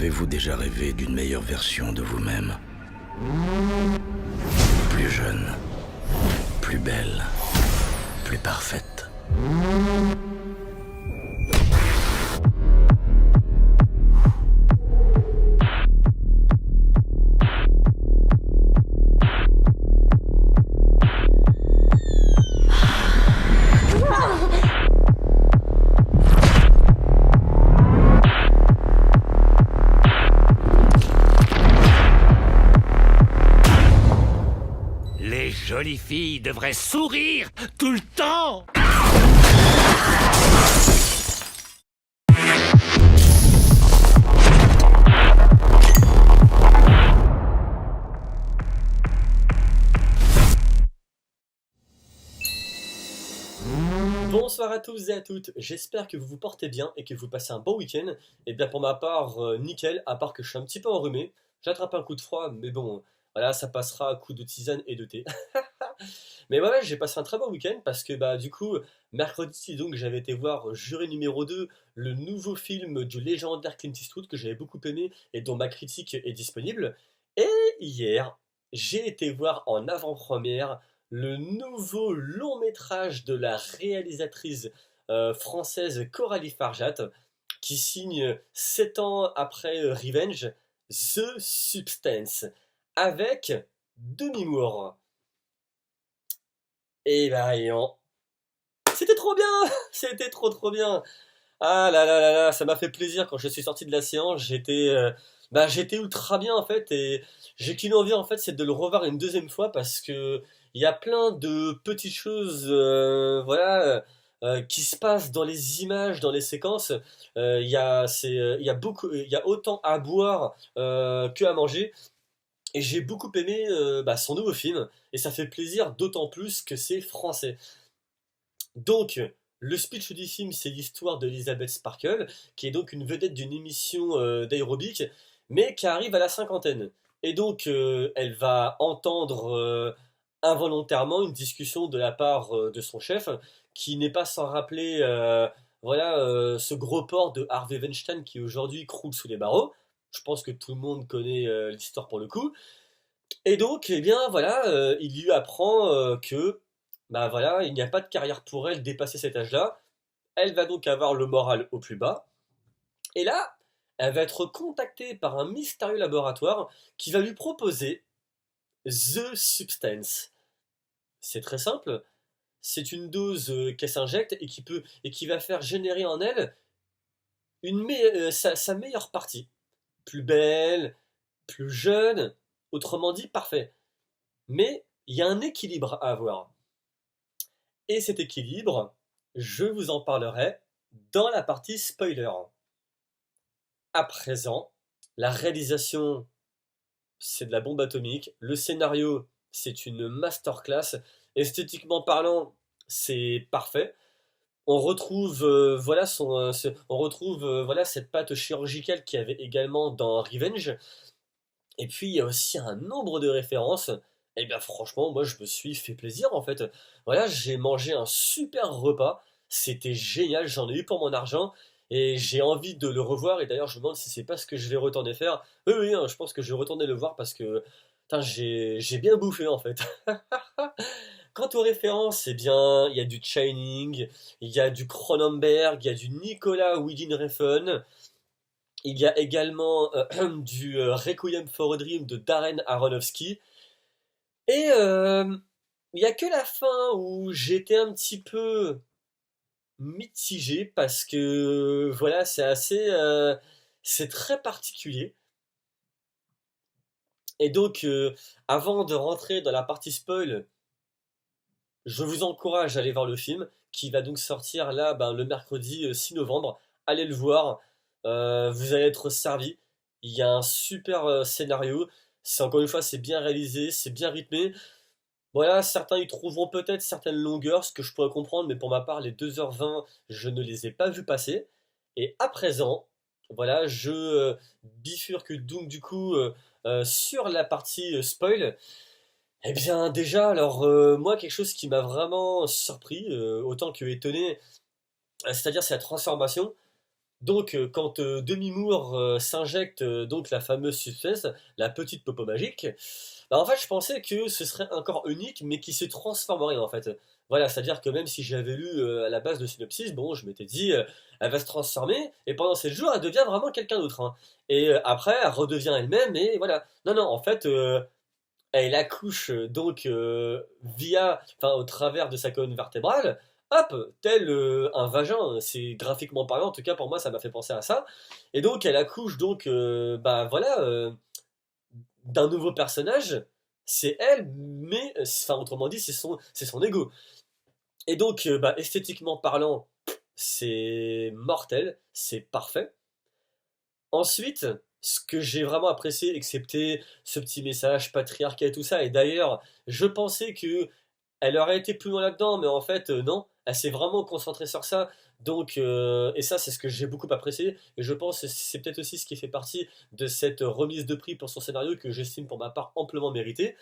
Avez-vous déjà rêvé d'une meilleure version de vous-même? Plus jeune, plus belle, plus parfaite. Les jolies filles devraient sourire tout le temps. Bonsoir à tous et à toutes, j'espère que vous vous portez bien et que vous passez un bon week-end. Et bien pour ma part, nickel, à part que je suis un petit peu enrhumé, j'attrape un coup de froid, mais bon, voilà, ça passera à coup de tisane et de thé. Mais ouais, j'ai passé un très bon week-end parce que bah du coup, mercredi donc j'avais été voir Juré numéro 2, le nouveau film du légendaire Clint Eastwood que j'avais beaucoup aimé et dont ma critique est disponible. Et hier, j'ai été voir en avant-première le nouveau long métrage de la réalisatrice française Coralie Farjat qui signe 7 ans après Revenge, The Substance, avec Demi Moore. Et bah, c'était trop bien! C'était trop bien! Ah là là là là, ça m'a fait plaisir quand je suis sorti de la séance. J'étais ultra bien en fait, et j'ai qu'une envie en fait, c'est de le revoir une deuxième fois parce que il y a plein de petites choses, voilà, qui se passent dans les images, dans les séquences. Il y a il y a autant à boire que à manger. Et j'ai beaucoup aimé son nouveau film, et ça fait plaisir d'autant plus que c'est français. Donc, le speech du film, c'est l'histoire d'Elizabeth Sparkle, qui est donc une vedette d'une émission d'aérobic, mais qui arrive à la cinquantaine. Et donc, elle va entendre involontairement une discussion de la part de son chef, qui n'est pas sans rappeler voilà, ce gros porc de Harvey Weinstein qui aujourd'hui croule sous les barreaux. Je pense que tout le monde connaît l'histoire pour le coup. Et donc, eh bien, voilà, il lui apprend que, bah voilà, il n'y a pas de carrière pour elle dépasser cet âge-là. Elle va donc avoir le moral au plus bas. Et là, elle va être contactée par un mystérieux laboratoire qui va lui proposer The Substance. C'est très simple. C'est une dose qu'elle s'injecte et qui va faire générer en elle sa meilleure partie. Plus belle, plus jeune, autrement dit, parfait. Mais il y a un équilibre à avoir. Et cet équilibre, je vous en parlerai dans la partie spoiler. À présent, la réalisation, c'est de la bombe atomique. Le scénario, c'est une masterclass. Esthétiquement parlant, c'est parfait. On retrouve, voilà, cette patte chirurgicale qu'il y avait également dans Revenge. Et puis il y a aussi un nombre de références. Et bien franchement, moi je me suis fait plaisir en fait. Voilà, j'ai mangé un super repas. C'était génial, j'en ai eu pour mon argent. Et j'ai envie de le revoir. Et d'ailleurs, je me demande si c'est pas ce que je vais retourner faire. Oui, oui, hein, je pense que je vais retourner le voir parce que putain, j'ai bien bouffé en fait. Quant aux références, eh bien, il y a du Shining, il y a du Cronenberg, il y a du Nicolas Winding Refn. Il y a également du Requiem for a Dream de Darren Aronofsky. Et il n'y a que la fin où j'étais un petit peu mitigé parce que voilà, c'est très particulier. Et donc, avant de rentrer dans la partie spoil, je vous encourage à aller voir le film qui va donc sortir là le mercredi 6 novembre. Allez le voir, vous allez être servi. Il y a un super scénario. C'est encore une fois, c'est bien réalisé, c'est bien rythmé. Voilà, certains y trouveront peut-être certaines longueurs, ce que je pourrais comprendre, mais pour ma part, les 2h20, je ne les ai pas vus passer. Et à présent, voilà, je bifurque donc du coup sur la partie spoil. Eh bien déjà, alors moi, quelque chose qui m'a vraiment surpris, autant que étonné, c'est-à-dire c'est la transformation. Donc, quand Demi Moore s'injecte donc la fameuse substance, la petite popo magique, bah, en fait, je pensais que ce serait un corps unique, mais qui se transformerait en fait. Voilà, c'est-à-dire que même si j'avais lu à la base le synopsis, bon, je m'étais dit, elle va se transformer, et pendant 7 jours, elle devient vraiment quelqu'un d'autre, hein. Et après, elle redevient elle-même, et voilà. Non, non, en fait, elle accouche donc enfin, au travers de sa colonne vertébrale, hop, tel un vagin, c'est graphiquement parlant, en tout cas pour moi ça m'a fait penser à ça. Et donc elle accouche donc, bah voilà, d'un nouveau personnage, c'est elle, mais, enfin autrement dit, c'est son ego. Et donc, bah, esthétiquement parlant, c'est mortel, c'est parfait. Ensuite, ce que j'ai vraiment apprécié, excepté ce petit message patriarcat et tout ça, et d'ailleurs, je pensais que elle aurait été plus loin là-dedans, mais en fait, non, elle s'est vraiment concentrée sur ça. Donc, et ça, c'est ce que j'ai beaucoup apprécié, et je pense que c'est peut-être aussi ce qui fait partie de cette remise de prix pour son scénario que j'estime pour ma part amplement mérité.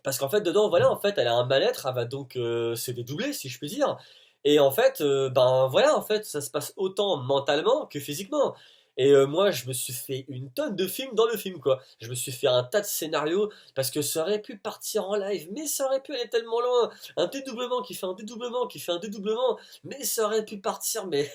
Parce qu'en fait, dedans, voilà, en fait, elle a un mal-être, elle va donc se dédoubler, si je puis dire. Et en fait, ben voilà, en fait, ça se passe autant mentalement que physiquement. Et moi, je me suis fait une tonne de films dans le film, quoi. Je me suis fait un tas de scénarios, parce que ça aurait pu partir en live, mais ça aurait pu aller tellement loin. Un dédoublement qui fait un dédoublement, qui fait un dédoublement, mais ça aurait pu partir, mais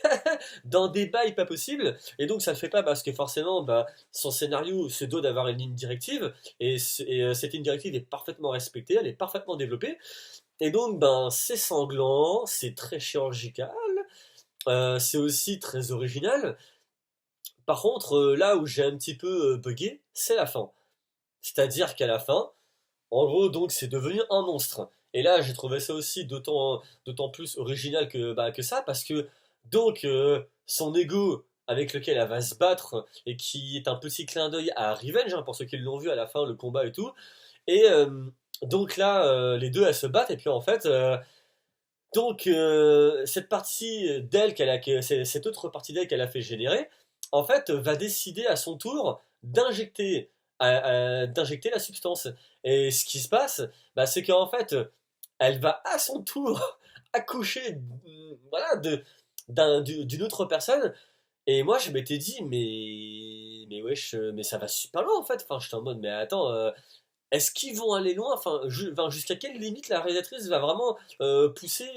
dans des bails pas possibles. Et donc, ça le fait pas, parce que forcément, bah, son scénario se doit d'avoir une ligne directive. Et cette ligne directive est parfaitement respectée, elle est parfaitement développée. Et donc, ben, c'est sanglant, c'est très chirurgical, c'est aussi très original. Par contre, là où j'ai un petit peu bugué, c'est la fin. C'est-à-dire qu'à la fin, en gros, donc, c'est devenu un monstre. Et là, j'ai trouvé ça aussi d'autant plus original que ça, parce que, donc, son ego avec lequel elle va se battre, et qui est un petit clin d'œil à Revenge, hein, pour ceux qui l'ont vu à la fin, le combat et tout. Et donc là, les deux, elles se battent, et puis en fait, donc cette partie d'elle cette autre partie d'elle qu'elle a fait générer, en fait, va décider à son tour d'injecter la substance. Et ce qui se passe, bah, c'est qu'en fait, elle va à son tour accoucher, voilà, d'une autre personne. Et moi, je m'étais dit, mais wesh, mais ça va super loin en fait. Enfin, j'étais en mode, mais attends, est-ce qu'ils vont aller loin? Enfin, jusqu'à quelle limite la réalisatrice va vraiment pousser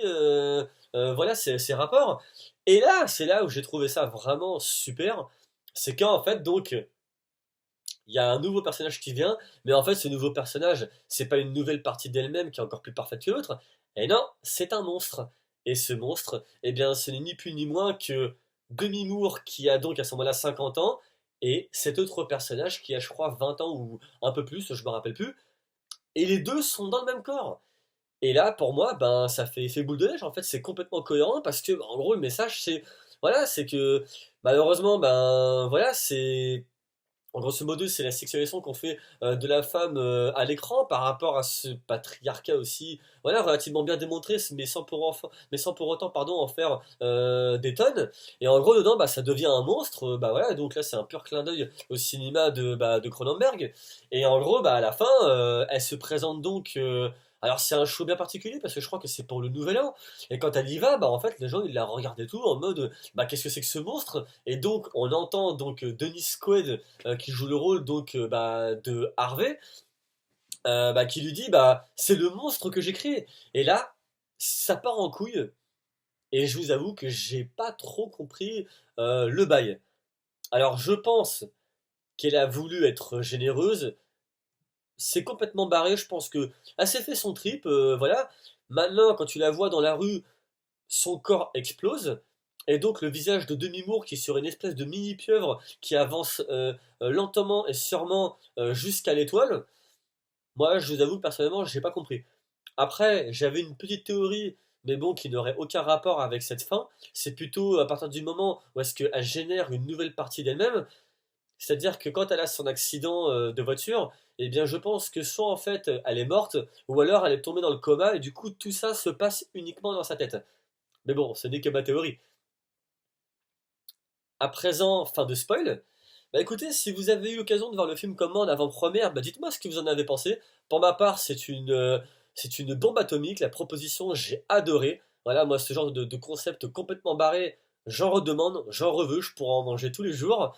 voilà, ces rapports? Et là, c'est là où j'ai trouvé ça vraiment super. C'est qu'en fait, donc, il y a un nouveau personnage qui vient, mais en fait, ce nouveau personnage, c'est pas une nouvelle partie d'elle-même qui est encore plus parfaite que l'autre. Et non, c'est un monstre. Et ce monstre, eh bien, ce n'est ni plus ni moins que Demi Moore qui a donc à ce moment-là 50 ans, et cet autre personnage qui a, je crois, 20 ans ou un peu plus, je me rappelle plus. Et les deux sont dans le même corps. Et là, pour moi, ben, ça fait effet boule de neige. En fait, c'est complètement cohérent parce que, en gros, le message, c'est, voilà, c'est que malheureusement, ben, voilà, c'est en grosso modo, c'est la sexualisation qu'on fait de la femme à l'écran par rapport à ce patriarcat aussi, voilà, relativement bien démontré, mais sans pour autant, pardon, en faire des tonnes. Et en gros, dedans, bah, ça devient un monstre. Bah voilà, donc là, c'est un pur clin d'œil au cinéma de Cronenberg. Et en gros, bah, à la fin, elle se présente donc. Alors c'est un show bien particulier parce que je crois que c'est pour le Nouvel An. Et quand elle y va, bah en fait les gens ils la regardent et tout en mode bah qu'est-ce que c'est que ce monstre? Et donc on entend donc Dennis Quaid qui joue le rôle donc bah, de Harvey, bah, qui lui dit bah c'est le monstre que j'ai créé. Et là, ça part en couille. Et je vous avoue que j'ai pas trop compris le bail. Alors je pense qu'elle a voulu être généreuse. C'est complètement barré. Je pense que elle s'est fait son trip. Voilà. Maintenant, quand tu la vois dans la rue, son corps explose. Et donc le visage de Demi-Moore qui serait une espèce de mini-pieuvre qui avance lentement et sûrement jusqu'à l'étoile. Moi, je vous avoue que personnellement, j'ai pas compris. Après, j'avais une petite théorie, mais bon, qui n'aurait aucun rapport avec cette fin. C'est plutôt à partir du moment où est-ce qu'elle génère une nouvelle partie d'elle-même. C'est-à-dire que quand elle a son accident de voiture, eh bien je pense que soit en fait elle est morte, ou alors elle est tombée dans le coma, et du coup tout ça se passe uniquement dans sa tête. Mais bon, ce n'est que ma théorie. À présent, fin de spoil. Bah écoutez, si vous avez eu l'occasion de voir le film comme moi en avant-première, bah dites-moi ce que vous en avez pensé. Pour ma part, c'est une bombe atomique, la proposition, j'ai adoré. Voilà, moi ce genre de concept complètement barré, j'en redemande, j'en reveux, je pourrais en manger tous les jours.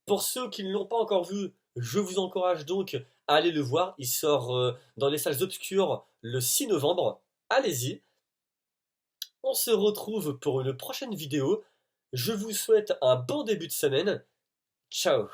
Pour ceux qui ne l'ont pas encore vu, je vous encourage donc à aller le voir. Il sort dans les salles obscures le 6 novembre. Allez-y. On se retrouve pour une prochaine vidéo. Je vous souhaite un bon début de semaine. Ciao.